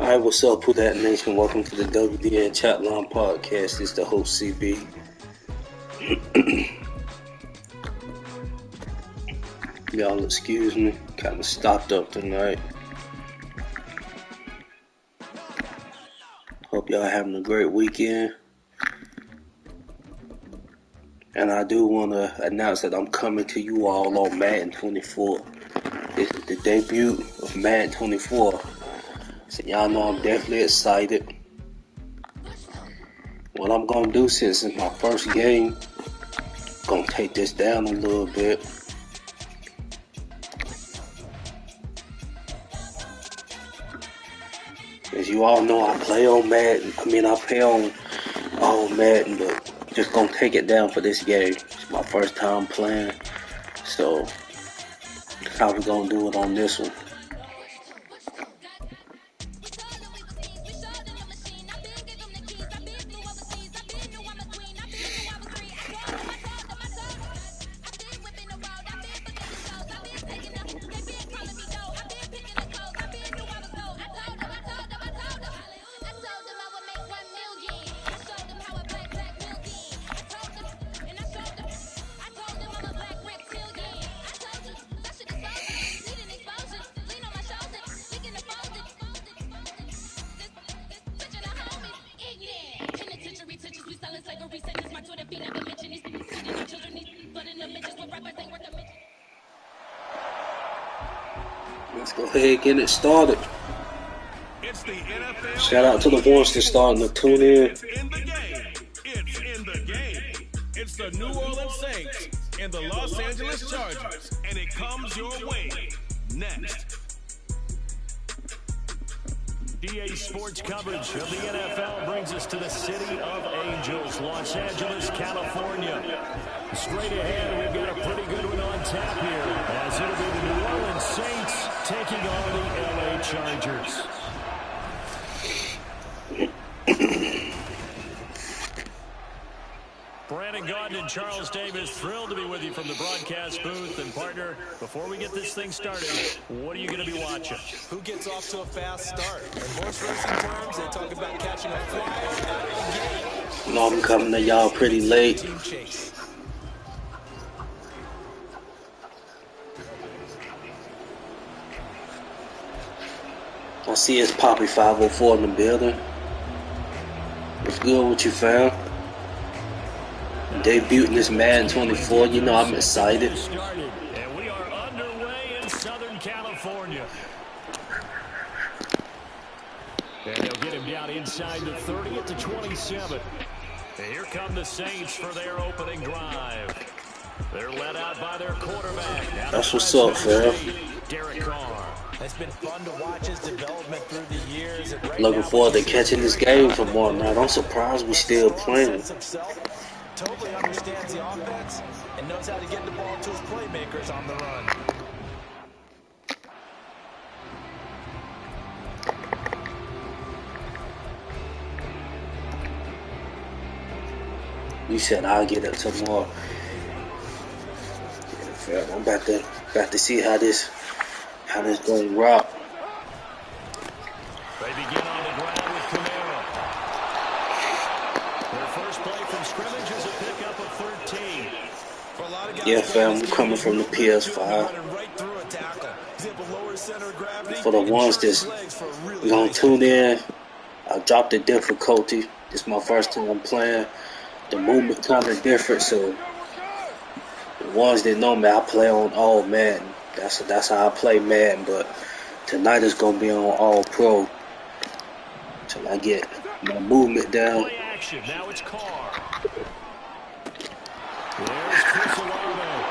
Alright, what's up, Who That Nation? Welcome to the WDN Chatline Podcast. It's the host, CB. Y'all excuse me, kind of stopped up tonight. Hope y'all having a great weekend. And I do want to announce that I'm coming to you all on Madden 24. This is the debut of Madden 24. So y'all know I'm definitely excited. What I'm going to do, since it's my first game, going to take this down a little bit. As you all know, I play on Madden. I play on all Madden, but just gonna take it down for this game. It's my first time playing, so that's how we're gonna do it on this one. Let's go ahead and get it started. Shout out to the ones that starting to tune in. It's in the game. It's the New Orleans Saints and the Los Angeles Chargers, and it comes your way next. EA Sports coverage of the NFL brings us to the City of Angels, Los Angeles, California. Straight ahead, we've got a pretty good one on tap here, as it'll be the New Orleans Saints taking on the LA Chargers. Brandon Gaudin and Charles Davis, thrilled to be with you from the broadcast booth. And partner, before we get this thing started, what are you going to be watching? Who gets off to a fast start? In horse racing terms, they talk about catching a flyer out of the gate. You know I'm coming to y'all pretty late. Team chase. I see it's Poppy 504 in the building. What's good with you, fam? Debuting this Madden 24, you know I'm excited. And we are underway in Southern California. And they'll get him down inside the 30 at the 27. And here come the Saints for their opening drive. They're led out by their quarterback. That's what's up, fam. Derek Carr. It's been fun to watch his development through the years. Looking forward to catching this game tomorrow night. I'm surprised we still playing. Totally understands the offense and knows how to get the ball to his playmakers on the run. You said I'll get it tomorrow. Yeah, I'm about to see how this going rock. They begin on the ground with Camaro. Their first play from scrimmage is a pickup of 13. Yeah, fam, we're coming from the PS5. For the ones that's gonna tune in, I dropped the difficulty. This is my first time playing. The movement kind of different, so the ones that know me, I play on all Madden. That's how I play Madden, but tonight is gonna be on all pro till I get my movement down. Play action. Now it's Carr. There's Chris Olave.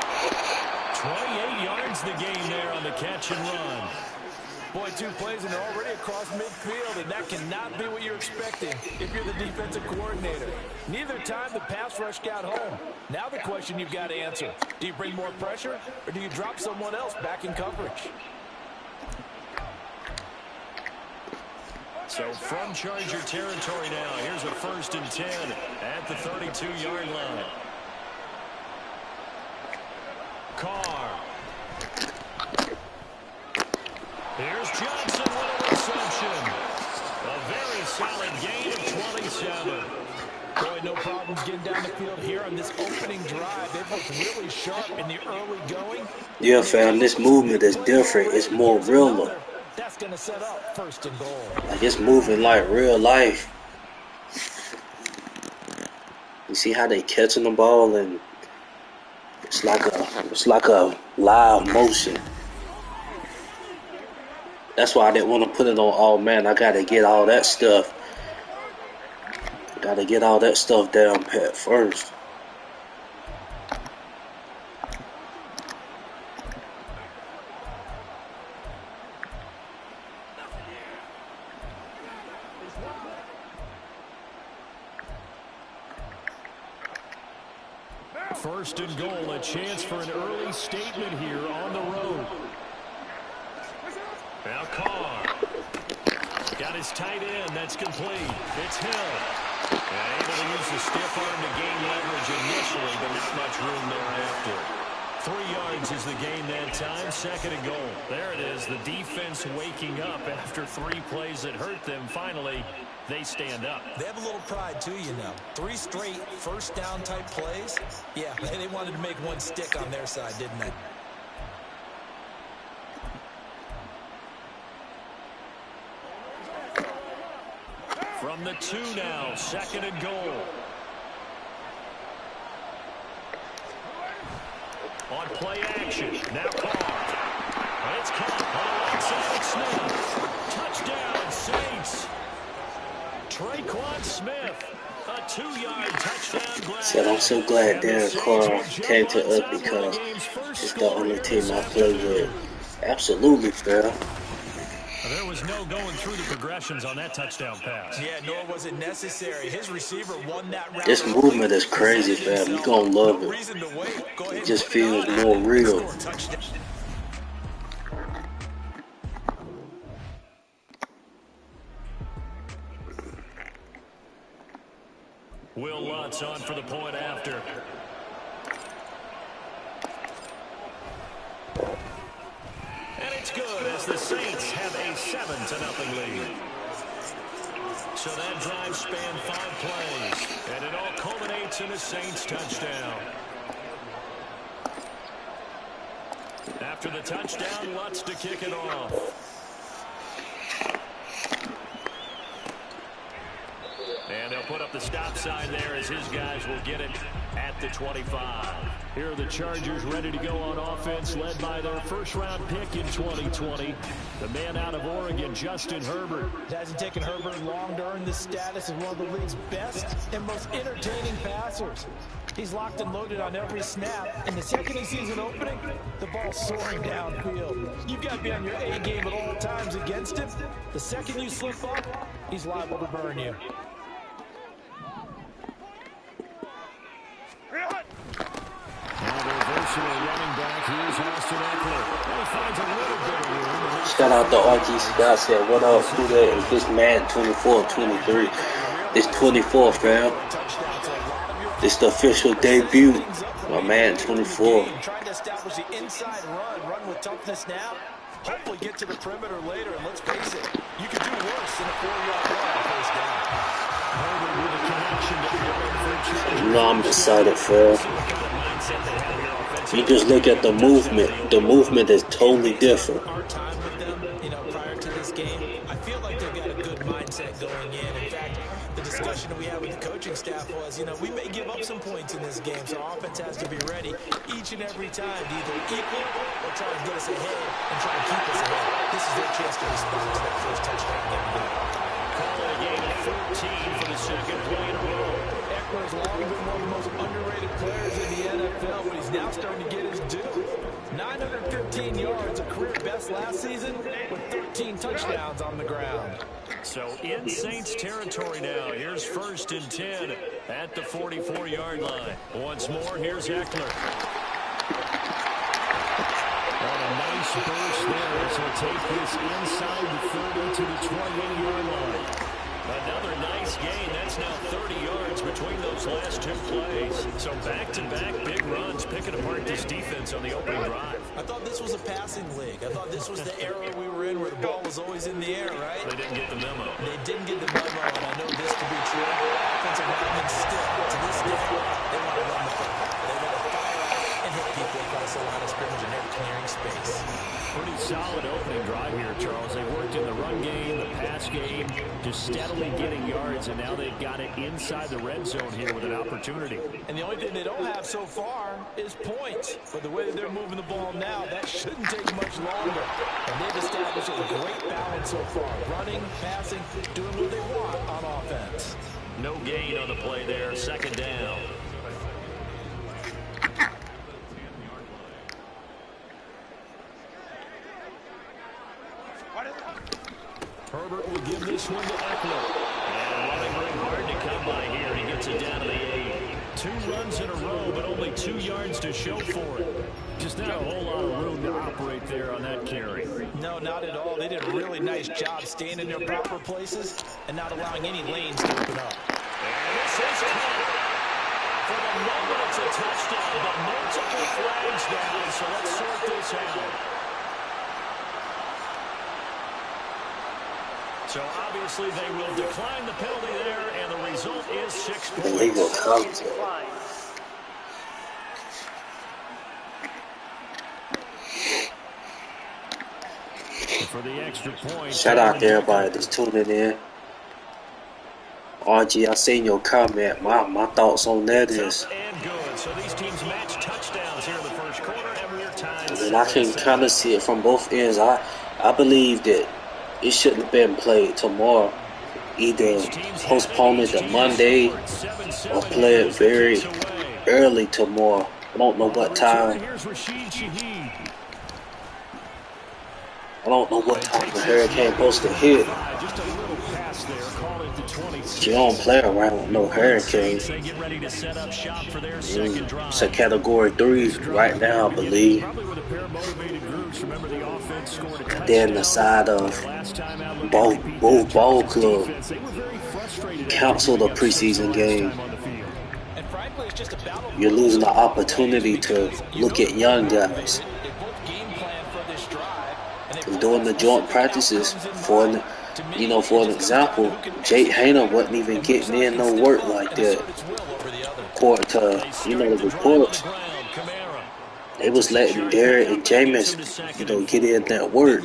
28 yards the game there on the catch and run. Boy, 2 plays and they're already across midfield, and that cannot be what you're expecting if you're the defensive coordinator. Neither time the pass rush got home. Now the question you've got to answer, do you bring more pressure or do you drop someone else back in coverage? So from Charger territory now, here's a 1st and 10 at the 32-yard line. Carr. Here's Johnson with a reception. solid gain of 27. Boy, no problems getting down the field here on this opening drive. They've looked really sharp in the early going. Yeah, fam, this movement is different. It's more realer. That's going to set up first and goal. Like, it's moving like real life. You see how they catching the ball, and it's like a live motion. That's why I didn't want to put it on all man. I gotta get all that stuff. Gotta get all that stuff down pat first. First and goal, a chance for an early statement here on the road. Now Carr. Got his tight end. That's complete. It's Hill. Yeah, able to use the stiff arm to gain leverage initially, but not much room thereafter. 3 yards is the gain that time. Second and goal. There it is. The defense waking up after 3 plays that hurt them. Finally, they stand up. They have a little pride too, you know. 3 straight first down type plays. Yeah, they wanted to make one stick on their side, didn't they? From the 2 now, second and goal. On play action, now Carr. And it's caught on the right side, Smith. Touchdown, Saints. Traquan Smith, a 2-yard touchdown grab. So I'm so glad Derek Carr came to us because it's the only team I play with. Absolutely, fair. There was no going through the progressions on that touchdown pass. Yeah, nor was it necessary. His receiver won that route. This movement is crazy, fam. You're gonna love it. It just feels more real. Will Lutz on for the point after. And it's good as the Saints have a 7-0 lead. So that drive spanned 5 plays, and it all culminates in a Saints touchdown. After the touchdown, Lutz to kick it off. And they'll put up the stop sign there as his guys will get it at the 25. Here are the Chargers ready to go on offense, led by their first-round pick in 2020. The man out of Oregon, Justin Herbert. It hasn't taken Herbert long to earn this status as one of the league's best and most entertaining passers. He's locked and loaded on every snap, and the second he sees an opening, the ball's soaring downfield. You've got to be on your A game at all times against him. The second you slip up, he's liable to burn you. Shout out to RG Scott said, what up, who that is this Madden 24 23? It's 24, fam. It's the official debut of Madden 24. Trying to establish the inside run with toughness now. Hopefully get to the perimeter later, and let's face it, you could do worse than a 4-yard run first down. You know I'm excited, fam. You just look at the movement. The movement is totally different. Our time with them, prior to this game, I feel like they've got a good mindset going in. In fact, the discussion that we had with the coaching staff was, we may give up some points in this game, so our offense has to be ready each and every time to either equal or try to get us ahead and try to keep us ahead. This is their chance to respond to that first touchdown game. Call it a game of 14 for the second play in a row. Eckler's long been one of the most underrated players in the NFL, but he's now starting to get his due. 915 yards, a career best last season, with 13 touchdowns on the ground. So in Saints territory now. Here's 1st and 10 at the 44-yard line. Once more, here's Eckler. On a nice burst there as he'll take this inside the 30 to the 28-yard line. Another nice gain. That's now 30 yards between those last two plays. So back-to-back big runs picking apart this defense on the opening drive. I thought this was a passing league. I thought this was the era we were in where the ball was always in the air, right? They didn't get the memo. They didn't get the memo, and I know this to be true. Offensive linemen still, to this day, they want to run the football. They want to fire out and hit people across the line of scrimmage, and they're clearing space. Pretty solid opening drive here, Charles. They worked in the run game, the pass game, just steadily getting yards, and now they've got it inside the red zone here with an opportunity. And the only thing they don't have so far is points. But the way that they're moving the ball now, that shouldn't take much longer. And they've established a great balance so far. Running, passing, doing what they want on offense. No gain on the play there. Second down. Herbert will give this one to Eckler. And running very hard to come by here. He gets it down to the 8. 2 runs in a row, but only 2 yards to show for it. Just not a whole lot of room to operate there on that carry. No, not at all. They did a really nice job staying in their proper places and not allowing any lanes to open up. And this is caught. For the moment, it's a touchdown, but multiple flags down, so let's sort this out. So obviously they will decline the penalty there, and the result is 6 points. Illegal contact. For the extra point. Shout out to everybody that's tuning in. RG, I seen your comment. My thoughts on that is, And good. So these teams match touchdowns here in the first quarter, and we're tied. and I can kind of see it from both ends. I believe that it shouldn't have been played tomorrow. Either postpone it to Monday or play it very early tomorrow. I don't know what time. I don't know what time the hurricane supposed to hit. You don't play around with no hurricane. It's a category 3 right now, I believe. And then the side of both ball club cancel the preseason game. You're losing the opportunity to look at young guys. And doing the joint practices for an example, Jake Hayner wasn't even getting in no work like that. According to, the reports, they was letting Derek and Jameis, get in that work.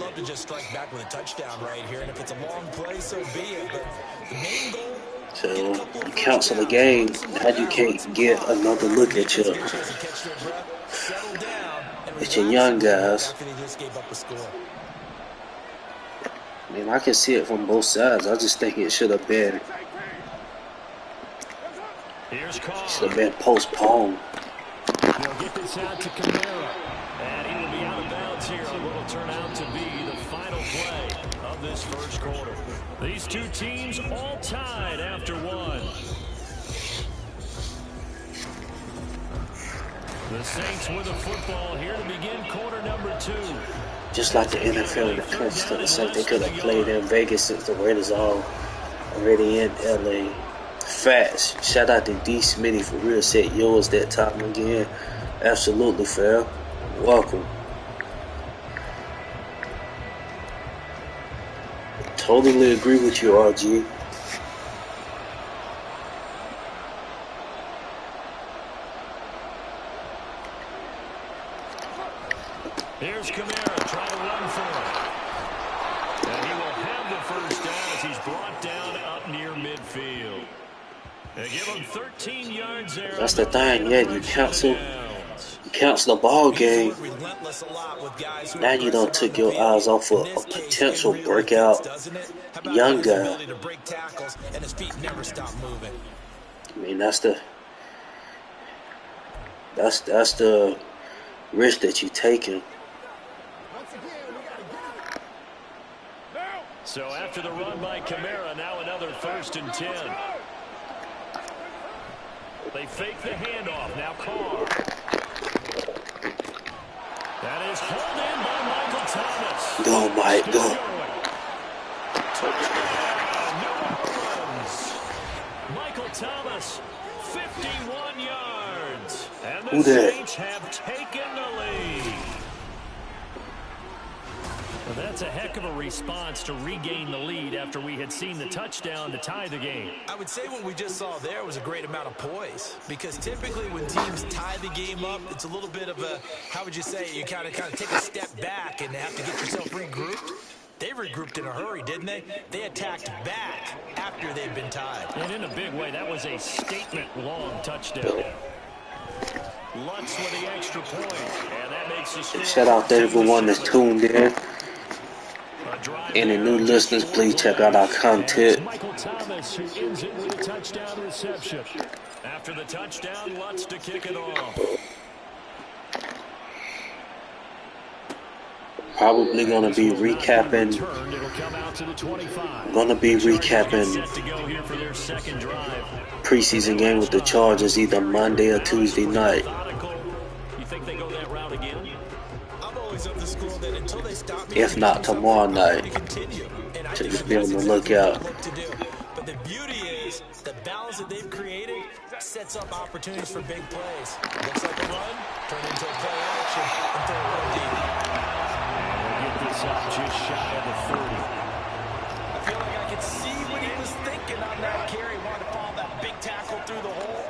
So you cancel the game, now you can't get another look at your young guys. I mean, I can see it from both sides. I just think it should have been postponed. They'll get this out to Kamara, and he will be out of bounds here on what will turn out to be the final play of this first quarter. These two teams all tied after one. The Saints with the football here to begin quarter number 2. Just like the NFL and the Colts to the Saints, they could have played in Vegas since the Raiders are already in LA. Facts. Shout out to D. Smitty for real. Set yours that time again. Absolutely, fam. Welcome. Totally agree with you, RG. Here's Kamara trying to run for it. And he will have the first down as he's brought down up near midfield. They give him 13 yards there. That's the thing, yeah, you cancel the ball game. Now you done took your eyes off of a potential breakout young guy. I mean, that's the risk that you're taking. So after the run by Kamara, now another 1st and 10. They fake the handoff. Now Carr. That is hauled in by Michael Thomas. Go, Mike, go. Thomas, 51 yards. And Who the that? Saints have taken the lead. Well, that's a heck of a response to regain the lead after we had seen the touchdown to tie the game. I would say what we just saw there was a great amount of poise, because typically when teams tie the game up, it's a little bit of a, how would you say, you kind of take a step back and have to get yourself regrouped. They regrouped in a hurry, didn't they? They attacked back after they'd been tied. And in a big way, that was a statement-long touchdown. Lutz with the extra point, and that makes the score. Shout out to everyone that's tuned in. Any new listeners, please check out our content. Michael Thomas, who ends it with a touchdown reception. After the touchdown, Lutz to kick it off. Probably gonna be recapping. Preseason game with the Chargers either Monday or Tuesday night. You think they go that route again? If not tomorrow night. So just be on the lookout. But the beauty is the balance that they've created sets up opportunities for big plays. Looks like a run, turn into a play action, and throw it deep. We'll get this up just shy of the 30. I feel like I could see what he was thinking on that carry. Wanted to follow that big tackle through the hole.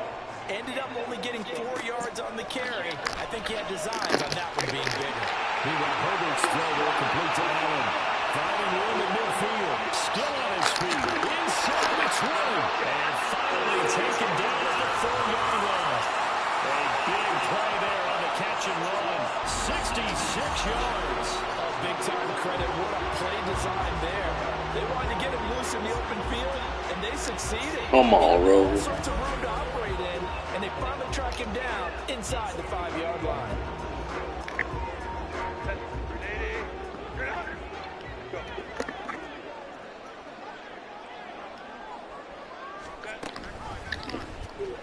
Ended up only getting 4 yards on the carry. I think he had designs on that one being bigger. Meanwhile, Herbert's throw will complete to Allen. Finding room in midfield. Still on his feet. Inside the 20. And finally taken down at the 4-yard line. A big play there on the catch and run. 66 yards. Oh, big-time credit. What a play design there. They wanted to get him loose in the open field, and they succeeded. Come on, Rose. All sorts of room to operate in, and they finally track him down inside the 5-yard line.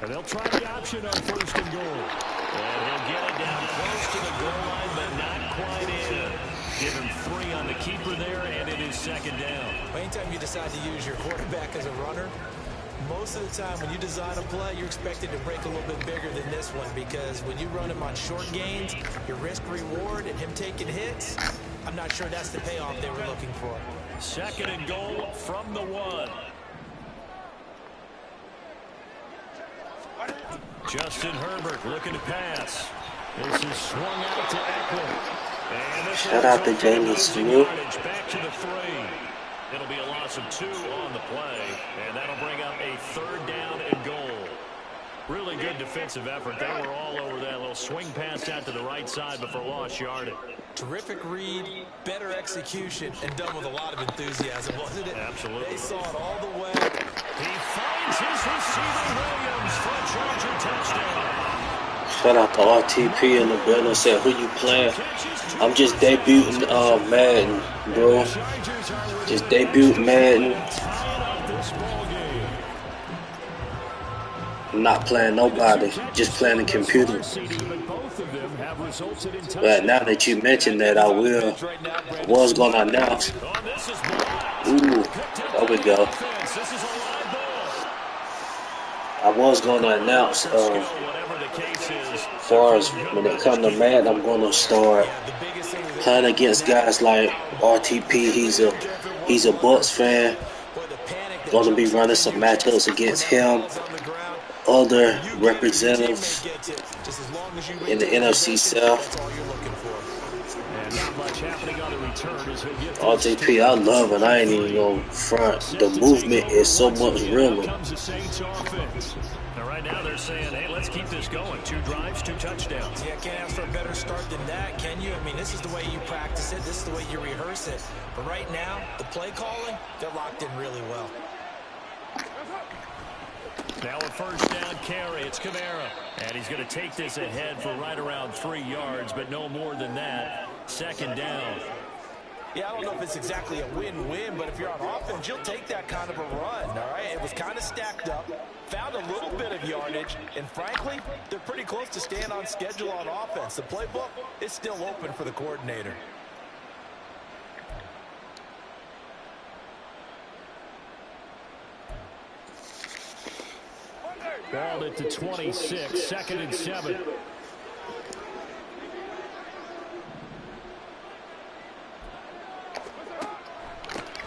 And they'll try the option on 1st and goal. And he'll get it down close to the goal line, but not quite in. Give him 3 on the keeper there, and it is 2nd down. Anytime you decide to use your quarterback as a runner, most of the time when you design a play, you're expected to break a little bit bigger than this one, because when you run him on short gains, your risk-reward and him taking hits, I'm not sure that's the payoff they were looking for. 2nd and goal from the 1. Justin Herbert looking to pass. This is swung out to Eckler. Shout out to Jamie Smith. Back to the 3. It'll be a loss of 2 on the play, and that'll bring up a 3rd down and goal. Really good defensive effort. They were all over that little swing pass out to the right side before lost yardage. Terrific read, better execution, and done with a lot of enthusiasm, wasn't it? Absolutely. They saw it all the way. He finds his receiver Williams for a Charger touchdown. Shout out to RTP in the building. Said, who you playing? I'm just debuting Madden, bro. Just debuting Madden. I'm not playing nobody. Just playing the computer. But now that you mentioned that, I was going to announce. Ooh, there we go. I was going to announce, as far as when it comes to Madden, I'm going to start playing against guys like RTP. He's a Bucks fan. Going to be running some matchups against him. Other representatives in the NFC South. RJP, I love it. I ain't even going front. The movement is so much realer. Right now they're saying, hey, let's keep this going. 2 drives, 2 touchdowns. Yeah, can't ask for a better start than that, can you? I mean, this is the way you practice it. This is the way you rehearse it. But right now, the play calling, they're locked in really well. Now a 1st down carry. It's Kamara. And he's going to take this ahead for right around 3 yards, but no more than that. 2nd down. Yeah, I don't know if it's exactly a win-win, but if you're on offense, you'll take that kind of a run, all right? It was kind of stacked up, found a little bit of yardage, and frankly, they're pretty close to staying on schedule on offense. The playbook is still open for the coordinator. Ball at the 26, 2nd and 7.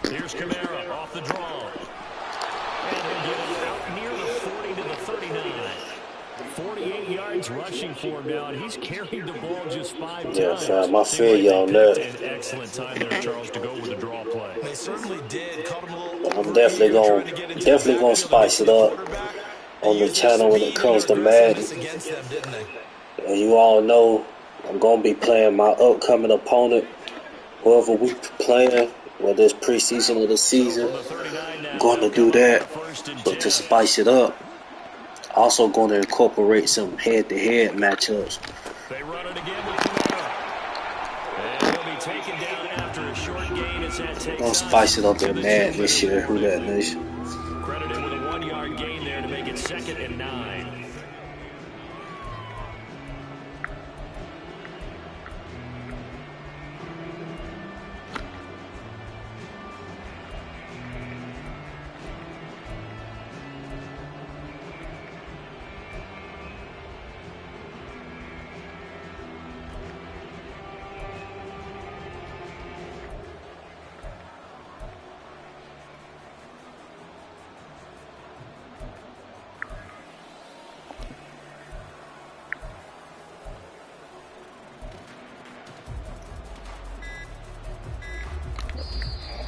Here's Kamara off the draw. And he'll get it out near the 40 to the 39. 48 yards rushing for him now, and he's carried the ball just 5 times. Yeah, fam, I feel you on that. An excellent time there, Charles, to go with the draw play. They certainly did. Caught him a little I'm definitely gonna spice it up on the channel when it comes to Madden. And you all know I'm gonna be playing my upcoming opponent, whoever we playing, whether it's preseason or the season. I'm going to do that, but to spice it up, also going to incorporate some head-to-head matchups. They run it again with Kamara. And he'll be taken down after a short gain as that takes Gonna spice it up in Madden this year. Who that nation? Credited with a 1-yard gain there to make it 2nd and 9.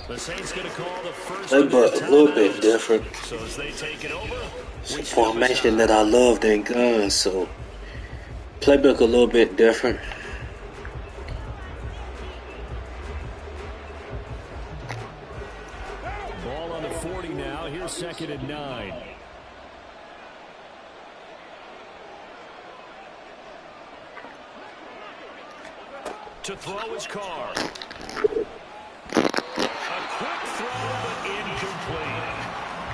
The Saints going to call the first But a little bit different. So as they take it over, it's a formation that I loved in guns, so playbook a little bit different. Ball on the 40 now. Here's 2nd and 9. To throw his car. Quick throw, but incomplete.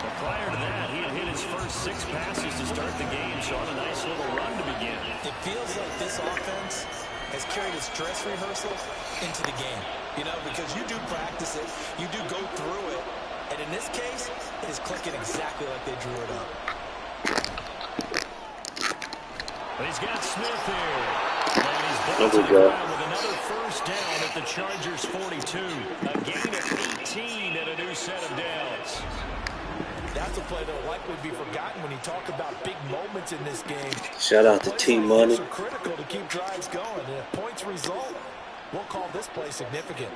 But prior to that, he had hit his first 6 passes to start the game, so on a nice little run to begin. It feels like this offense has carried its dress rehearsal into the game. You know, because you do practice it, you do go through it, and in this case, it is clicking exactly like they drew it up. But he's got Smith here. And he's brought to the ground with another first down at the Chargers' 42. A gain of 18 and a new set of downs. That's a play that will likely be forgotten when you talk about big moments in this game. Shout out to Team Money. Are critical to keep drives going. And if points result, we'll call this play significant.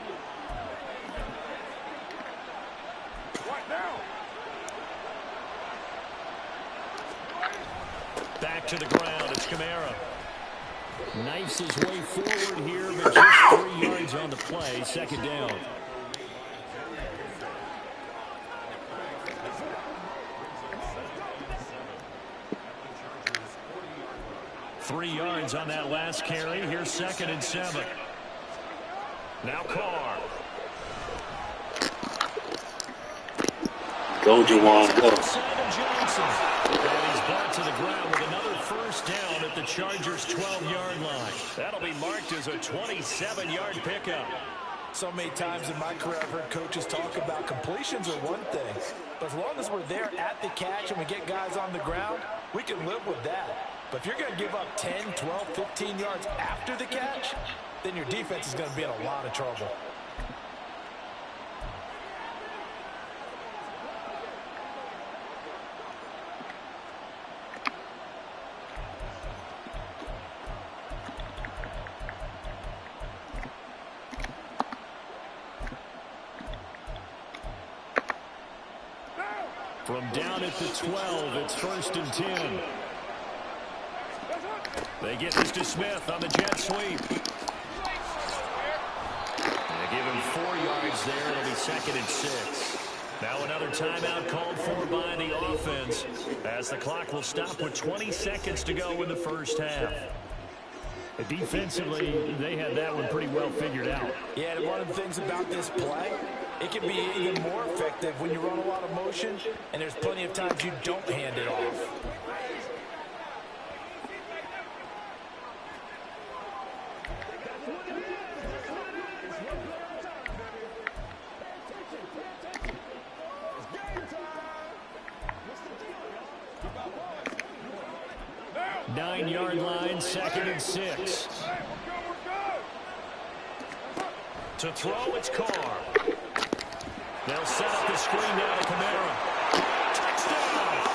What now? Back to the ground. It's Kamara. Knifes his way forward here, but just 3 yards on the play. 2nd down. Three yards on that last carry. Here's 2nd and 7. Now Carr. Go, Juwan, go. And he's brought to the ground with another first down at the Chargers' 12-yard line. That'll be marked as a 27-yard pickup. So many times in my career I've heard coaches talk about completions are one thing, but as long as we're there at the catch and we get guys on the ground, we can live with that. But if you're going to give up 10, 12, 15 yards after the catch, then your defense is going to be in a lot of trouble. From down at the 12, it's 1st and 10. They get this to Smith on the jet sweep. They give him 4 yards there. It'll be 2nd and 6. Now another timeout called for by the offense as the clock will stop with 20 seconds to go in the first half. Defensively, they had that one pretty well figured out. Yeah, and one of the things about this play, it can be even more effective when you run a lot of motion, and there's plenty of times you don't hand it off. 9-yard line, 2nd and 6. To throw, it's Carr. They'll set up the screen now to Kamara. Touchdown!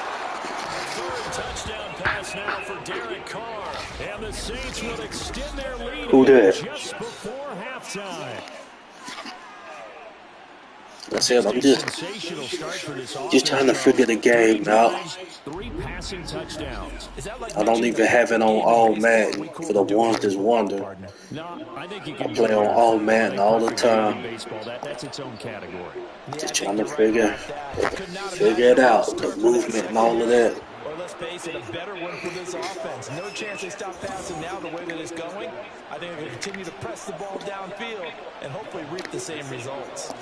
Third touchdown pass now for Derek Carr. And the Saints will extend their lead just before halftime. That's it. I'm just trying to figure the game out. 3 passing touchdowns. I don't even have it on all Madden for the ones that's wonder. I play on all Madden all the time. That's its own category. Just trying to figure it out, the movement and all of that. Well, let's face it, a better one for this offense. No chance they stop passing now the way that it's going. I think they'll continue to press the ball downfield and hopefully reap the same results.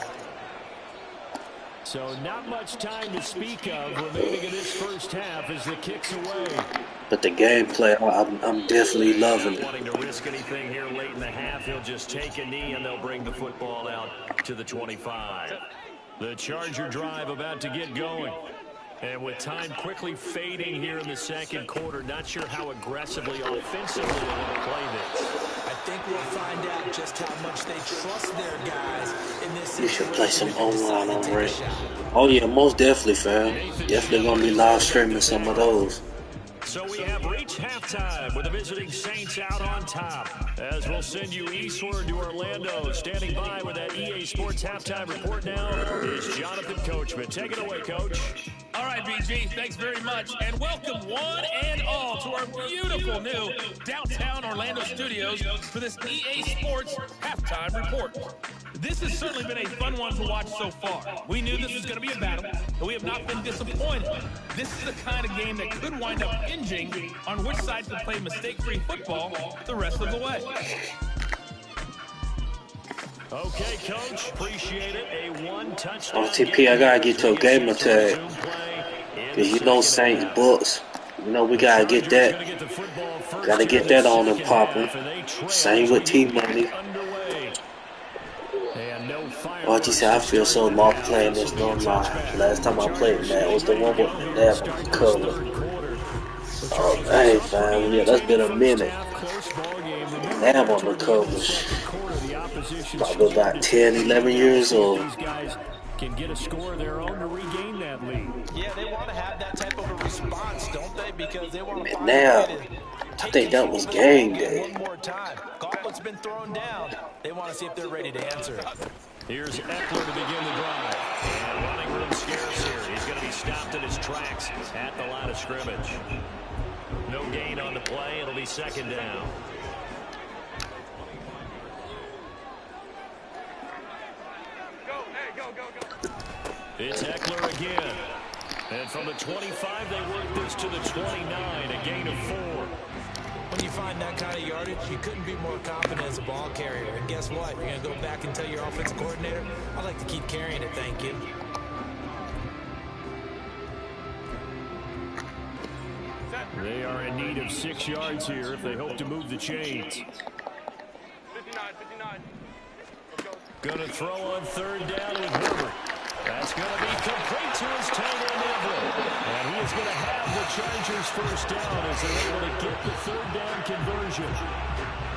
So not much time to speak of remaining in this first half as the kick's away. But the gameplay, I'm definitely loving it. Wanting to risk anything here late in the half, he'll just take a knee and they'll bring the football out to the 25. The Charger drive about to get going. And with time quickly fading here in the second quarter, not sure how aggressively, offensively they're going to play this. I think we'll find out just how much they trust their guys in this situation. You should play some online already. Oh yeah, most definitely, fam. Definitely gonna be live streaming some of those. So we have reached halftime with the visiting Saints out on top. As we'll send you eastward to Orlando. Standing by with that EA Sports halftime report now is Jonathan Coachman. Take it away, Coach. All right, BG, thanks very much. And welcome one and all to our beautiful new downtown Orlando studios for this EA Sports halftime report. This has certainly been a fun one to watch so far. We knew this was going to be a battle, but we have not been disappointed. This is the kind of game that could wind up hinging on which side can play mistake-free football the rest of the way. Okay, Coach. Appreciate it. A one-touchdown. OTP, I gotta get to a gamer tag. Cause you know Saints books. You know we gotta get that. Gotta get that on and popping. Same with T-Money. RTC, I feel so lost playing this online. Last time I played, man, was the one with that cover. Oh, dang, fam. Yeah, that's been a minute. Nav on the covers. Probably about 10, 11 years old. Can get a score of their own to regain that lead. Yeah, they want to have that type of a response, don't they? Because they want to find now, I think that was game day. One more time. Gauntlet's been thrown down. They want to see if they're ready to answer it. Here's Eckler to begin the drive. And running room scarce here. He's going to be stopped in his tracks at the line of scrimmage. No gain on the play. It'll be second down. It's Eckler again. And from the 25, they work this to the 29, a gain of 4. When you find that kind of yardage, you couldn't be more confident as a ball carrier. And guess what? You're going to go back and tell your offensive coordinator, I'd like to keep carrying it, thank you. They are in need of 6 yards here if they hope to move the chains. 59. Going to throw on third down with Herbert. That's going to be complete to his tight end Everett. And he is going to have the Chargers first down as they're able to get the third down conversion.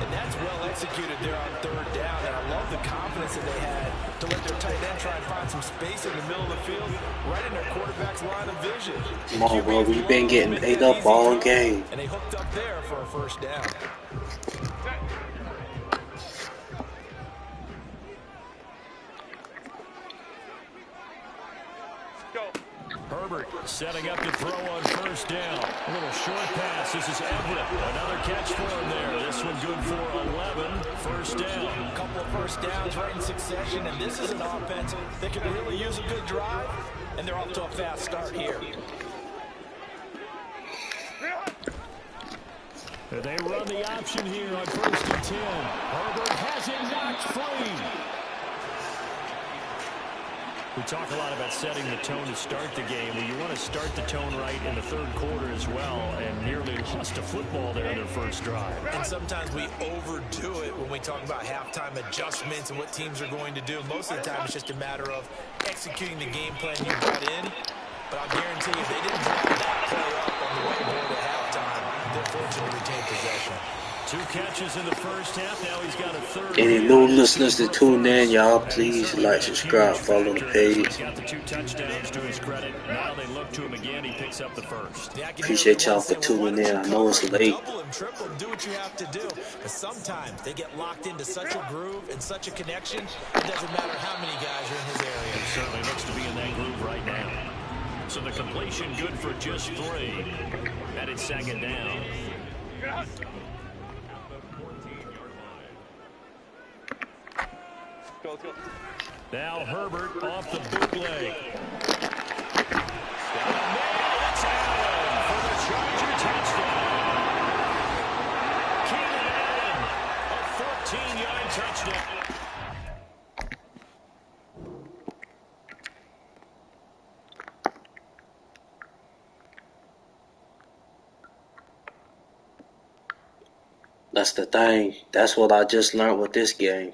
And that's well executed there on third down. And I love the confidence that they had to let their tight end try and find some space in the middle of the field, right in their quarterback's line of vision. Come on, bro. We've been getting ate up all game. And they hooked up there for a first down. Herbert setting up to throw on first down. A little short pass. This is Everett. Another catch for him there. This one good for 11. First down. A couple of first downs right in succession, and this is an offense that can really use a good drive, and they're off to a fast start here. They run the option here on first and 10. Herbert has it knocked free. We talk a lot about setting the tone to start the game. Well, you want to start the tone right in the third quarter as well, and nearly lost a football there in their first drive. And sometimes we overdo it when we talk about halftime adjustments and what teams are going to do. Most of the time, it's just a matter of executing the game plan you brought in. But I'll guarantee you, they didn't draw that play up on the whiteboard at halftime. Their fortunate to retain possession. 2 catches in the first half. Now he's got a third. Any new listeners to tune in, y'all please like, subscribe, follow the page. He's got the 2 touchdowns to his credit. Now they look to him again. He picks up the first. Appreciate y'all for tuning in. I know it's late. Double him, triple him, do what you have to do. But sometimes they get locked into such a groove and such a connection, it doesn't matter how many guys are in his area. He certainly looks to be in that groove right now. So the completion good for just 3. And it's second down. Now Herbert off the bootleg. It's Allen for the Charger touchdown. Keenan Allen, a 14-yard touchdown. That's the thing. That's what I just learned with this game.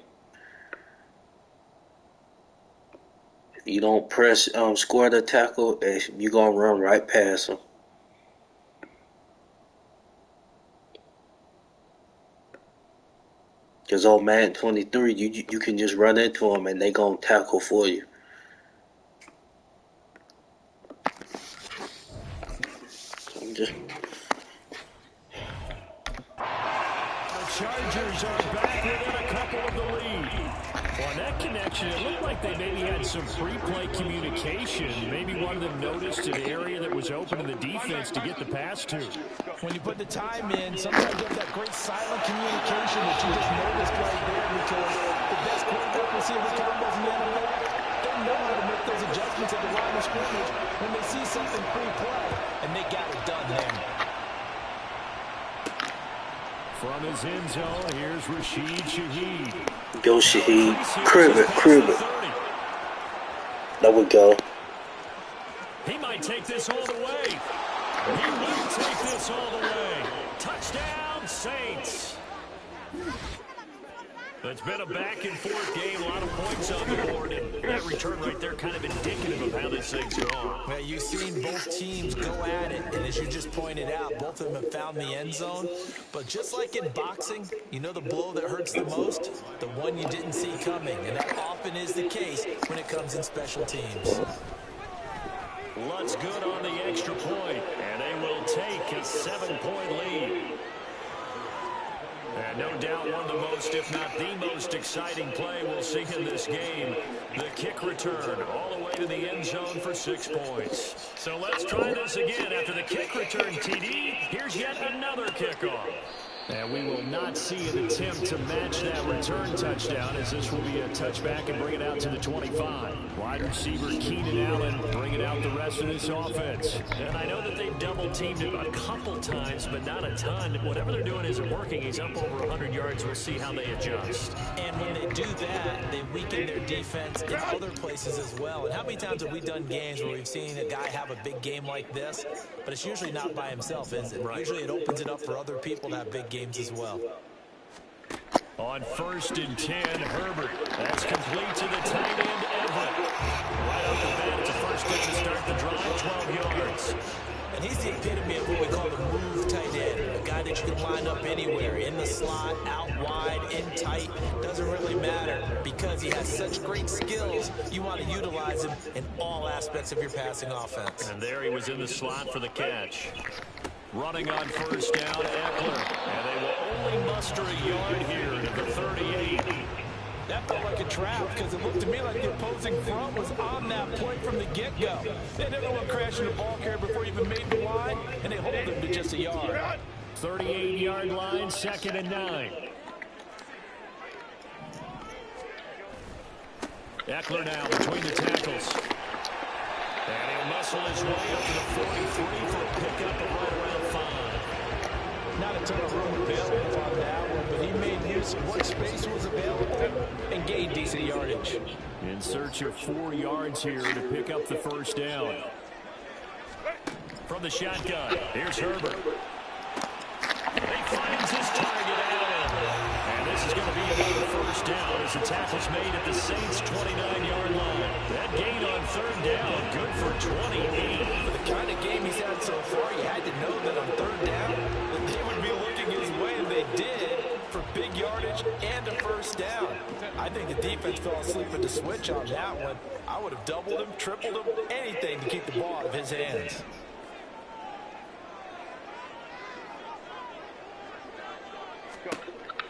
If you don't press, score the tackle, you're going to run right past them. Because on Madden 23, you can just run into them and they going to tackle for you. So I'm just... Chargers are back within a couple of the lead. On that connection, it looked like they maybe had some pre-play communication. Maybe one of them noticed an area that was open to the defense to get the pass to. When you put the time in, sometimes you have that great silent communication that you just noticed right there, because the best quarterback receiver combos in the NFL, they know how to make those adjustments at the line of scrimmage when they see something pre-play, and they got it done there. From his end zone, here's Rashid Shaheed. Go Shaheed. Crib it. There we go. He might take this all the way. He will take this all the way. Touchdown, Saints. It's been a back-and-forth game, a lot of points on the board, and that return right there kind of indicative of how this thing's gone. Well, you've seen both teams go at it, and as you just pointed out, both of them have found the end zone. But just like in boxing, you know the blow that hurts the most? The one you didn't see coming, and that often is the case when it comes in special teams. Lutz good on the extra point, and they will take a 7-point lead. And no doubt one of the most, if not the most exciting play we'll see in this game. The kick return all the way to the end zone for 6 points. So let's try this again. After the kick return TD, here's yet another kickoff. And we will not see an attempt to match that return touchdown, as this will be a touchback and bring it out to the 25. Wide receiver Keenan Allen bringing out the rest of this offense. And I know that they've double-teamed him a couple times, but not a ton. Whatever they're doing isn't working. He's up over 100 yards. We'll see how they adjust. And when they do that, they weaken their defense in other places as well. And how many times have we done games where we've seen a guy have a big game like this, but it's usually not by himself, is it? Right. Usually it opens it up for other people to have big games as well. On 1st and 10, Herbert. That's complete to the tight end, Everett. Right off the bat, it's a first down to start the drive, 12 yards. And he's the epitome of what we call the move tight end. A guy that you can line up anywhere, in the slot, out wide, in tight. Doesn't really matter, because he has such great skills. You want to utilize him in all aspects of your passing offense. And there he was in the slot for the catch. Running on 1st down, Eckler. And they will only muster a yard here to the 38. That felt like a trap, because it looked to me like the opposing front was on that point from the get-go. They didn't want to crash in the ball carrier before he even made the line, and they hold him to just a yard. 38-yard line, 2nd and 9. Eckler now between the tackles. And he'll muscle his way up to the 43 for a pickup of right around 5. Not a ton of room available on that one, but he made use of what space was available and gained decent yardage. In search of 4 yards here to pick up the 1st down. From the shotgun, here's Herbert. He finds his target, Allen. And this is going to be another 1st down as the tackle's made at the Saints' 29-yard line. That gain on 3rd down, good for 28. For the kind of game he's had so far, you had to know that on 3rd down, they were did for big yardage and a first down. I think the defense fell asleep at the switch on that one. I would have doubled him, tripled him, anything to keep the ball out of his hands.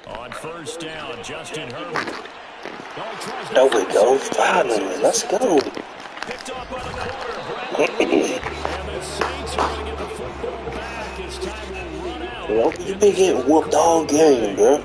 On first down, Justin Herbert. There we go. Finally, let's go. Picked off by the corner, and the Saints are going to get the football back as time will run out. Well, you been getting whooped all game, bro.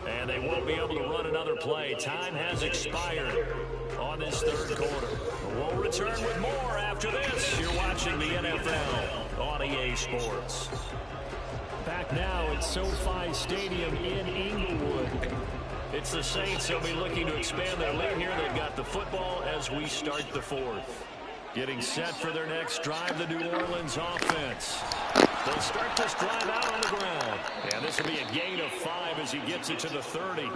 And they won't be able to run another play. Time has expired on this third quarter. We'll return with more after this. You're watching the NFL on EA Sports. Back now at SoFi Stadium in Inglewood. It's the Saints. They'll be looking to expand their lead here. They've got the football as we start the fourth. Getting set for their next drive, the New Orleans offense. They'll start this drive out on the ground. And this will be a gain of 5 as he gets it to the 30.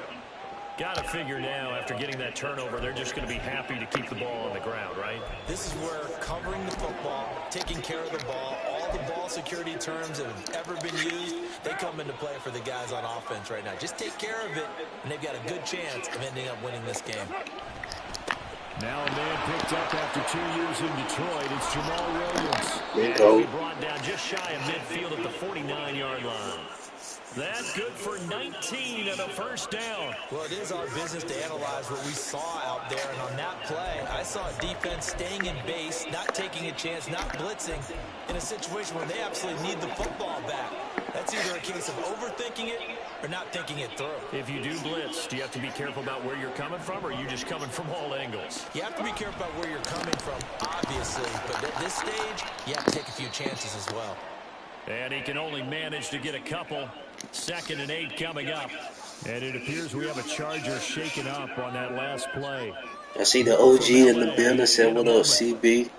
Got to figure now, after getting that turnover, they're just going to be happy to keep the ball on the ground, right? This is where covering the football, taking care of the ball, all the ball security terms that have ever been used, they come into play for the guys on offense right now. Just take care of it, and they've got a good chance of ending up winning this game. Now a man picked up after 2 years in Detroit. It's Jamal Williams. There you go. He brought down just shy of midfield at the 49-yard line. That's good for 19 and a first down. Well, it is our business to analyze what we saw out there, and on that play, I saw a defense staying in base, not taking a chance, not blitzing, in a situation where they absolutely need the football back. That's either a case of overthinking it or not thinking it through. If you do blitz, do you have to be careful about where you're coming from, or are you just coming from all angles? You have to be careful about where you're coming from, obviously, but at this stage, you have to take a few chances as well. And he can only manage to get a couple. 2nd and 8 coming up. And it appears we have a Charger shaken up on that last play. I see the OG in the building. Said, what up, CB?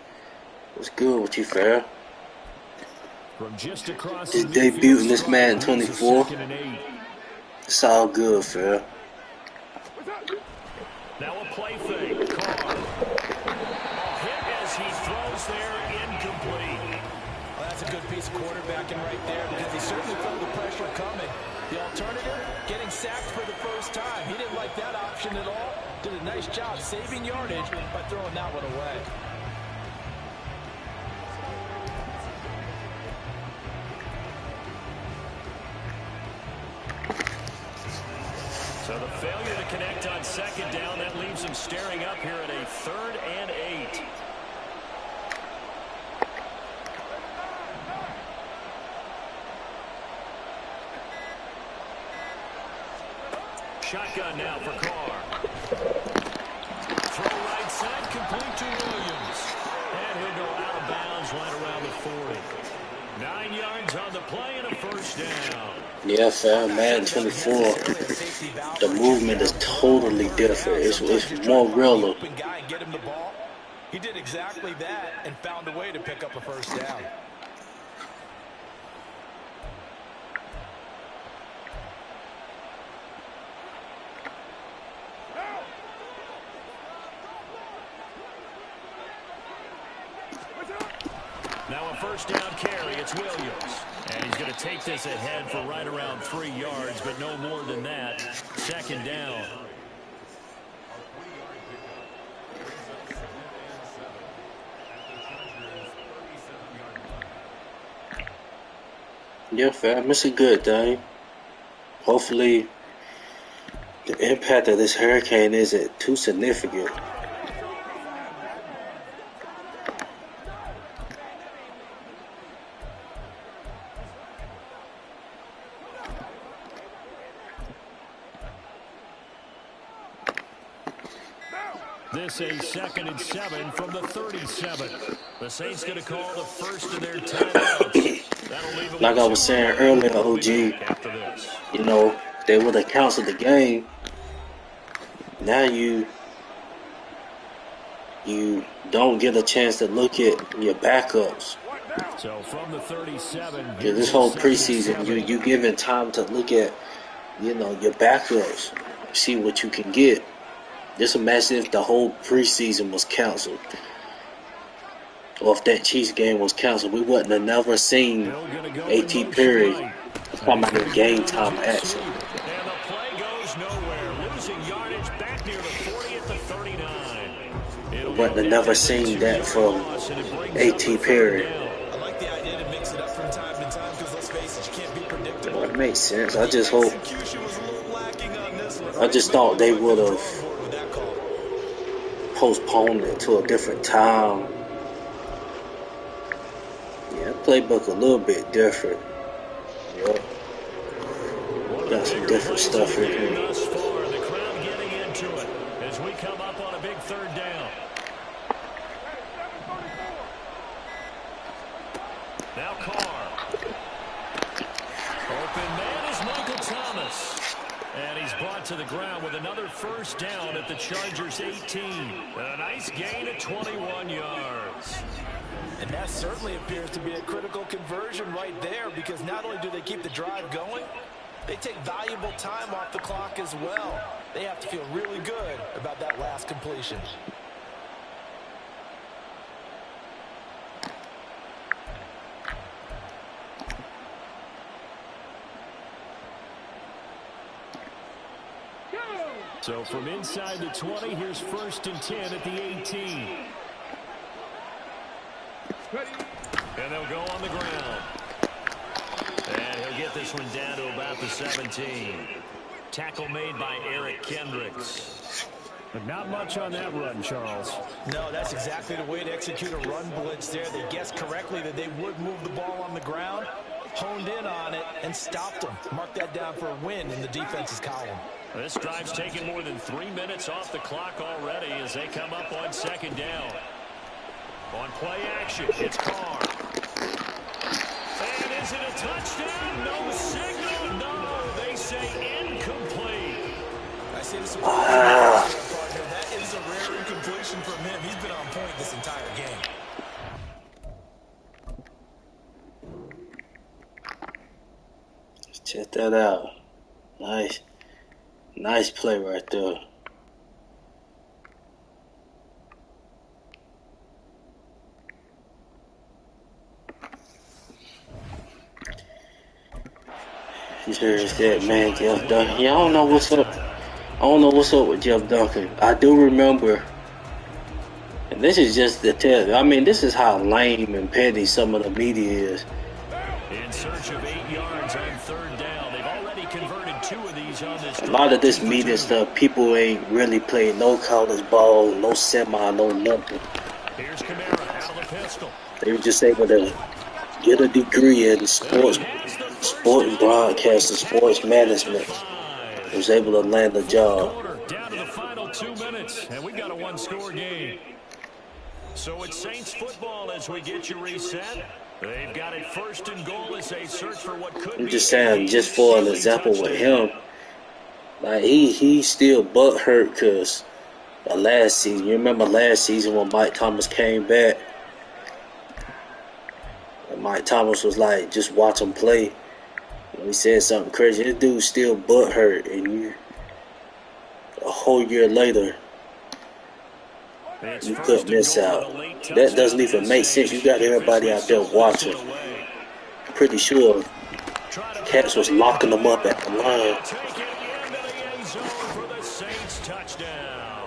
What's good with you, Farrell? From just across Just debuting this Madden 24. 2nd and 8. It's all good, Farrell. Now a play fake. Carr. Hit as he throws there, incomplete. Well, that's a good piece of quarterbacking right there because he certainly felt the pressure coming. The alternative, getting sacked for the first time. He didn't like that option at all. Did a nice job saving yardage by throwing that one away. So the failure to connect on 2nd down, that leaves him staring up here at a 3rd and 8. Shotgun now for Carr. Throw right side, complete to Williams. And he'll go out of bounds right around the 40. 9 yards on the play and a first down. Yeah, fam, Madden 24. The movement is totally different. It's more realer. He did exactly that and found a way to pick up a first down. Now a first down carry, it's Williams. And he's going to take this ahead for right around 3 yards, but no more than that. 2nd down. Yeah, fam, it's a good thing. Hopefully, the impact of this hurricane isn't too significant. This a 2nd and 7 from the 37. The Saints going to call the first of their timeouts. That'll leave them Like I was saying earlier, OG, you know, they would have canceled the game. Now you don't get a chance to look at your backups So from the 37, Yeah, this whole preseason, you given time to look at, your backups, see what you can get. Just imagine if the whole preseason was canceled, or if that Chiefs game was canceled. We wouldn't have never seen A.T. Perry talking about in game time action. And the play goes nowhere, losing yardage back near the 40 at the 39. We wouldn't have never seen that from A.T. Perry. I like the idea to mix it up from time to time because let's face it, you can't be predictable. That makes sense. I just hope. Execution was a little lacking on this one. I just thought they would have postponed it to a different time. Yeah, playbook a little bit different. Yep. Got some different stuff in here. Thus far, the crowd getting into it as we come up on a big third down. Now Carr. Open man is Michael Thomas. And he's brought to the ground with another first down at the Chargers' 18. A nice gain of 21 yards. And that certainly appears to be a critical conversion right there, because not only do they keep the drive going, they take valuable time off the clock as well. They have to feel really good about that last completion. So from inside the 20, here's 1st and 10 at the 18. And they'll go on the ground. And he'll get this one down to about the 17. Tackle made by Eric Kendricks. But not much on that run, Charles. No, that's exactly the way to execute a run blitz there. They guessed correctly that they would move the ball on the ground, honed in on it, and stopped them. Mark that down for a win in the defense's column. This drive's taken more than 3 minutes off the clock already as they come up on 2nd down. On play action, it's Carr. And is it a touchdown? No signal. No, they say incomplete. I say this partner. That is a rare incompletion from him. He's been on point this entire game. Check that out. Nice play right there. Here's that man, Jeff Duncan. Yeah, I don't know what's up. I don't know what's up with Jeff Duncan. I do remember, and this is just the tell. I mean, this is how lame and petty some of the media is. In search of 8 yards on 3rd down. They've already converted 2 of these on this. A lot of this media stuff, people ain't really played no college ball, no semi, no nothing. Here's Kamara out of the pistol. They were just able to get a degree in sports broadcasting, sports management. Was able to land a job. Down to the final 2 minutes, and we got a 1-score game. So it's Saints football as we get you reset. They've got it 1st and goal as they search for what could be. I'm just saying, just for an example with him, like he still butt hurt because last season. You remember last season when Mike Thomas came back? And Mike Thomas was like, just watch him play. And he said something crazy. This dude still butt hurt, and a whole year later, you couldn't miss out. That doesn't even make sense. You got everybody out there watching. Pretty sure Cats was locking them up at the line.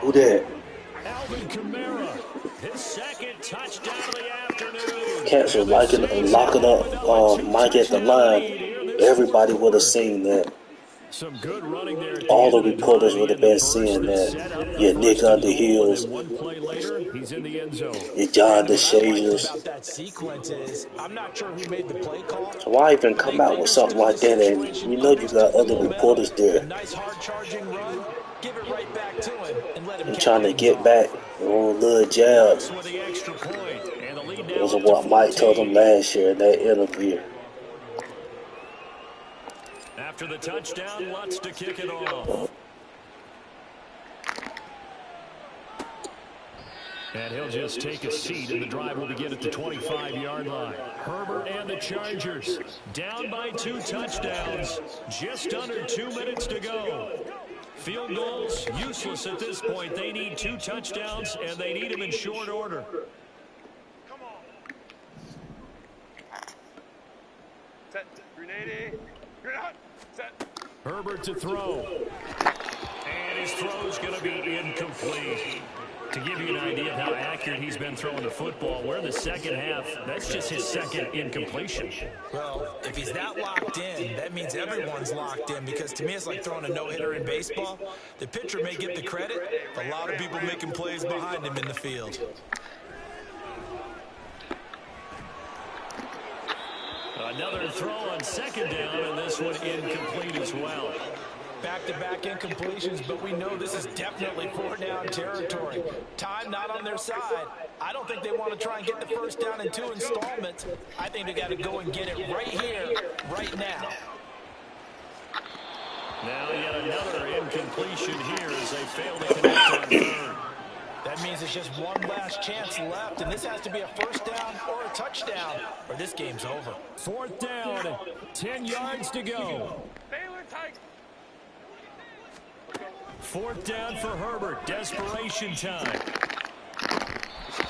Who that? Alvin Kamara, his 2nd touchdown of the afternoon. Cats was locking up Mike at the line. Everybody would have seen that. Some good running there. All the reporters would have been seeing that. Your Nick Underhills, your John DeShazers. So why even come out with something like that? And you know you got other reporters there. I'm trying to get back on a little jab. Those are what Mike told him last year in that interview. After the touchdown, Lutz to kick it off. And he'll just take a seat, and the drive will begin at the 25-yard line. Herbert and the Chargers down by 2 touchdowns. Just under 2 minutes to go. Field goals, useless at this point. They need 2 touchdowns, and they need them in short order. Come on. Set. Grenade. Grenade. Set. Herbert to throw. And his throw's going to be incomplete. To give you an idea of how accurate he's been throwing the football, we're in the second half. That's just his second incompletion. Well, if he's not locked in, that means everyone's locked in, because to me it's like throwing a no-hitter in baseball. The pitcher may get the credit, but a lot of people making plays behind him in the field. Another throw on second down, and this one incomplete as well. Back-to-back incompletions, but we know this is definitely 4-down territory. Time not on their side. I don't think they want to try and get the first down in 2 installments. I think they got to go and get it right here, right now. Now yet another incompletion here as they fail to connect on third. That means it's just one last chance left, and this has to be a first down or a touchdown, or this game's over. 4th down, 10 yards to go. 4th down for Herbert. Desperation time.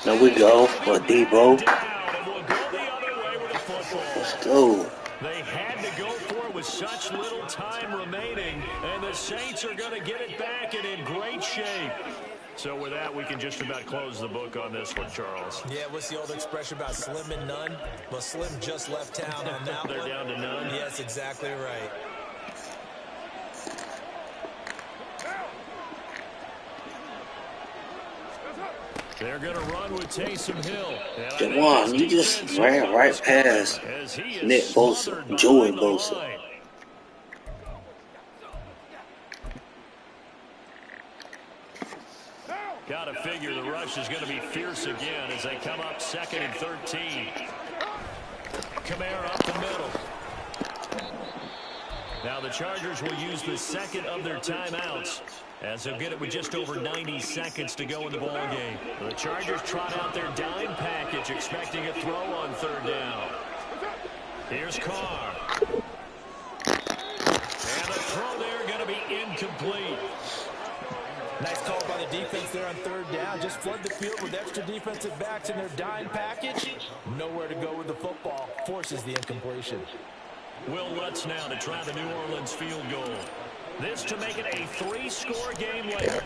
There we go for Debo. We'll go the other way with the football. Let's go. They had to go for it with such little time remaining, and the Saints are going to get it back and in great shape. So with that, we can just about close the book on this one, Charles. Yeah, what's the old expression about slim and none? Well, Slim just left town on that They're one. down to none. Yes, exactly right. They're going to run with Taysom Hill. Jawan, you just ran right past Nick Bosa, Joey Bosa. Got to figure the rush is going to be fierce again as they come up 2nd and 13. Kamara up the middle. Now the Chargers will use the second of their timeouts as they'll get it with just over 90 seconds to go in the ballgame. The Chargers trot out their dime package, expecting a throw on 3rd down. Here's Carr. And the throw there going to be incomplete. Nice call by the defense there on 3rd down. Just flood the field with extra defensive backs in their dime package. Nowhere to go with the football. Forces the incompletion. Will Lutz now to try the New Orleans field goal. This to make it a 3-score game later.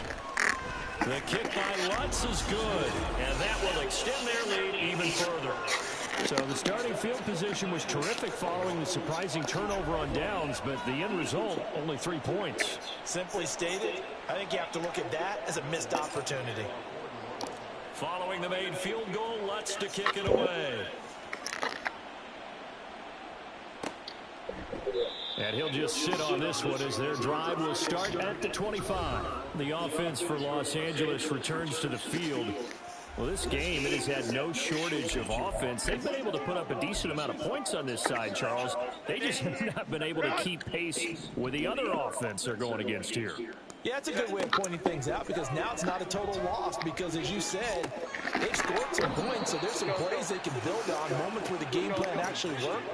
The kick by Lutz is good, and that will extend their lead even further. So the starting field position was terrific following the surprising turnover on downs, but the end result, only 3 points. Simply stated, I think you have to look at that as a missed opportunity. Following the made field goal, Lutz to kick it away. And he'll just sit on this one as their drive will start at the 25. The offense for Los Angeles returns to the field. Well, this game, it has had no shortage of offense. They've been able to put up a decent amount of points on this side, Charles. They just have not been able to keep pace with the other offense they're going against here. Yeah, that's a good way of pointing things out, because now it's not a total loss, because as you said, they've scored some points, so there's some plays they can build on, moments where the game plan actually worked.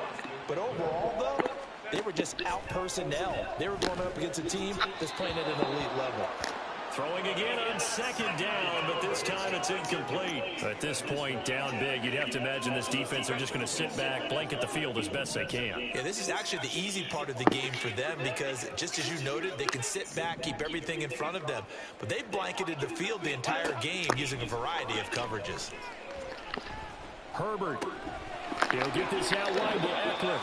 But overall, though, they were just out personnel. They were going up against a team that's playing at an elite level. Throwing again on 2nd down, but this time it's incomplete. At this point, down big, you'd have to imagine this defense are just going to sit back, blanket the field as best they can. Yeah, this is actually the easy part of the game for them, because just as you noted, they can sit back, keep everything in front of them. But they've blanketed the field the entire game using a variety of coverages. Herbert. He'll get this out wide to Eckler.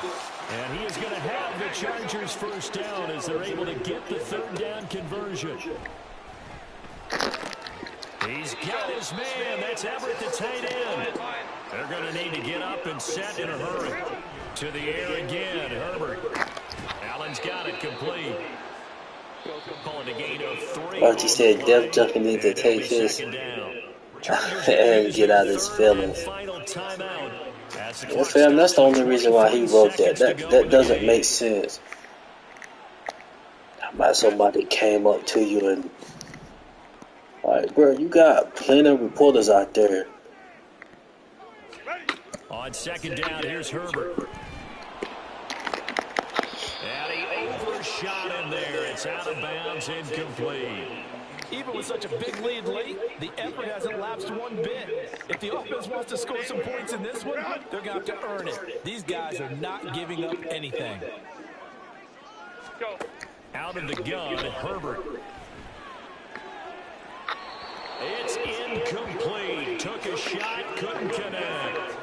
And he is going to have the Chargers first down as they're able to get the 3rd down conversion. He's got his man. That's Everett, the tight end. They're going to need to get up and set in a hurry. To the air again, Herbert. Allen's got it complete. Call it a gain of 3. Like you said, Def Junkie needs to take his and get out of his feelings. Well, fam, that's the only reason why he wrote that. That doesn't make sense. How about somebody came up to you and Alright, bro, you got plenty of reporters out there. On second down, here's Herbert. And he overshot him there. It's out of bounds, incomplete. Even with such a big lead late, the effort hasn't lapsed one bit. If the offense wants to score some points in this one, they're going to have to earn it. These guys are not giving up anything. Go. Out of the gun, Herbert. It's incomplete. Took a shot, couldn't connect.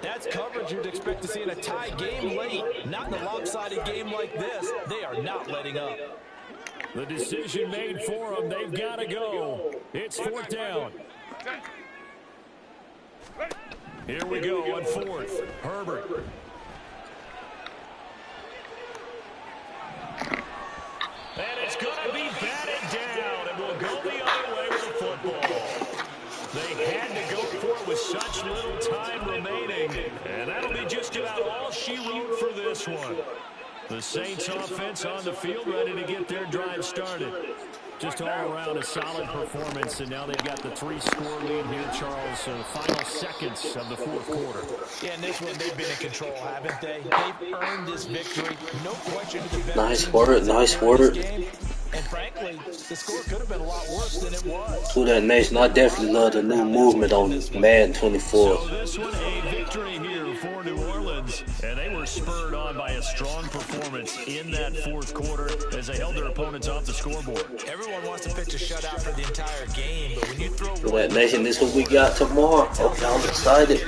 That's coverage you'd expect to see in a tie game late. Not in a lopsided game like this. They are not letting up. The decision made for them. They've got to go. It's fourth down. Here we go on fourth. Herbert. And it's going to be batted down, and we'll go the other way with the football. They had to go for it with such little time remaining, and that'll be just about all she wrote for this one. The Saints offense on the field ready to get their drive started. Just all around a solid performance, and now they've got the 3-score lead here, Charles. Final seconds of the fourth quarter. Yeah, in this one, they've been in control, haven't they? They've earned this victory. No question. Nice word, nice word. And frankly, the score could have been a lot worse than it was. Who that nation? I definitely love the new movement on Madden 24. So this one, a victory here for New Orleans, and they were spurred on by a strong performance in that fourth quarter as they held their opponents off the scoreboard. Everyone wants to pitch a shutout for the entire game, but when you throw Who that nation? This is what we got tomorrow. Okay, I'm excited.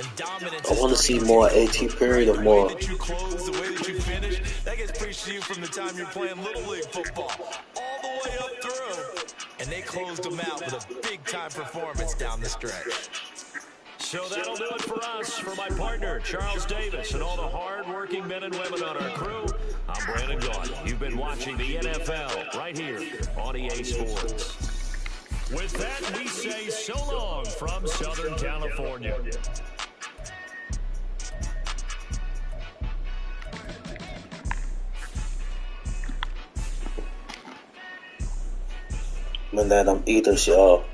I want to see more AT period or more. The way that you close, the way that you finish, that gets preached to you from the time you're playing Little League football all the way up through. And they closed them out with a big-time performance down the stretch. So that'll do it for us. For my partner, Charles Davis, and all the hard-working men and women on our crew, I'm Brandon Gaudin. You've been watching the NFL right here on EA Sports. With that, we say so long from Southern California. Man, that I'm eaters, y'all.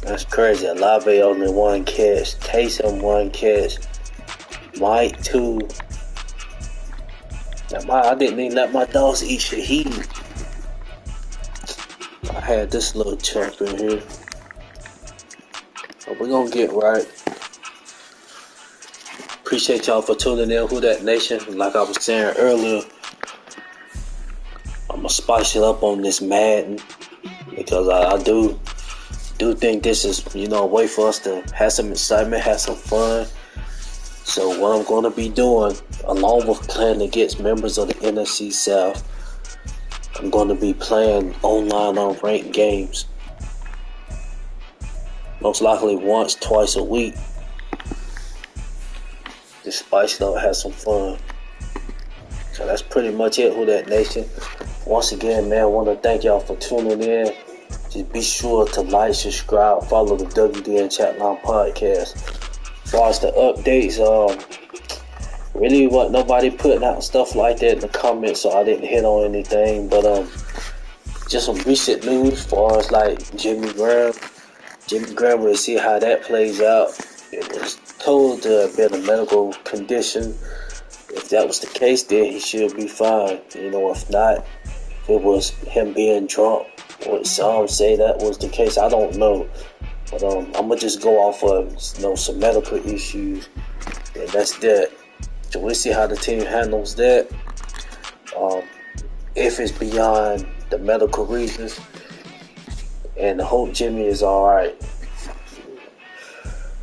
That's crazy. Olave only 1 catch. Taysom 1 catch. Mike 2. I didn't even let my dogs eat Shaheed. I had this little chunk in here. But we're gonna get right. Appreciate y'all for tuning in. Who that nation? Like I was saying earlier, I'm gonna spice it up on this Madden because I do think this is, a way for us to have some excitement, have some fun. So what I'm gonna be doing, along with playing against members of the NFC South, I'm gonna be playing online on ranked games. Most likely once, twice a week. Just spice it up, have some fun. So that's pretty much it, Who That Nation. Once again, man, I want to thank y'all for tuning in. Just be sure to like, subscribe, follow the WDN Chatline Podcast. As far as the updates, really wasn't nobody putting out stuff like that in the comments, so I didn't hit on anything. But just some recent news as far as like Jimmy Graham. We'll see how that plays out. It was told to have been a medical condition. If that was the case, then he should be fine. If not, if it was him being drunk, what some say that was the case, I don't know. But I'm gonna just go off of some medical issues, and that's that. So we'll see how the team handles that. If it's beyond the medical reasons, and I hope Jimmy is alright.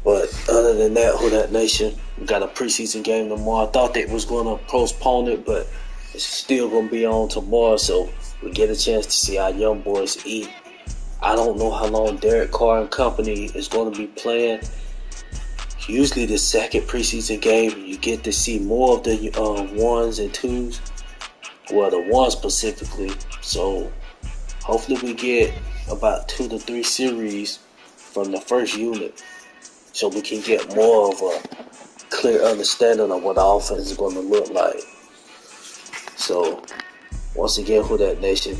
But other than that, Who That Nation, we got a preseason game tomorrow. I thought they was going to postpone it, but it's still going to be on tomorrow, so we get a chance to see our young boys eat. I don't know how long Derek Carr and company is going to be playing. Usually the second preseason game, you get to see more of the 1s and 2s. Well, the 1s specifically. So hopefully we get about 2 to 3 series from the first unit. so we can get more of a clear understanding of what the offense is going to look like. So, once again, Who Dat Nation,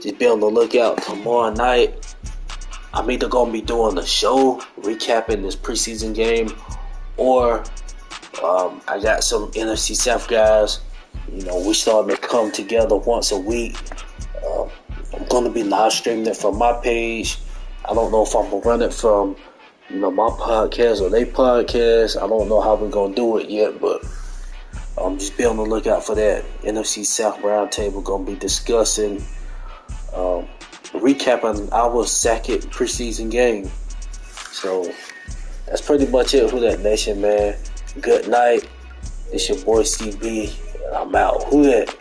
just be on the lookout tomorrow night. I'm either going to be doing a show recapping this preseason game, or I got some NFC South guys. You know, we starting to come together once a week. I'm going to be live streaming it from my page. I don't know if I'm going to run it from, my podcast or their podcast. I don't know how we're going to do it yet, but just be on the lookout for that. NFC South Roundtable going to be discussing, recapping our second preseason game. So, that's pretty much it, Who Dat Nation, man. Good night. It's your boy CB, and I'm out. Who Dat?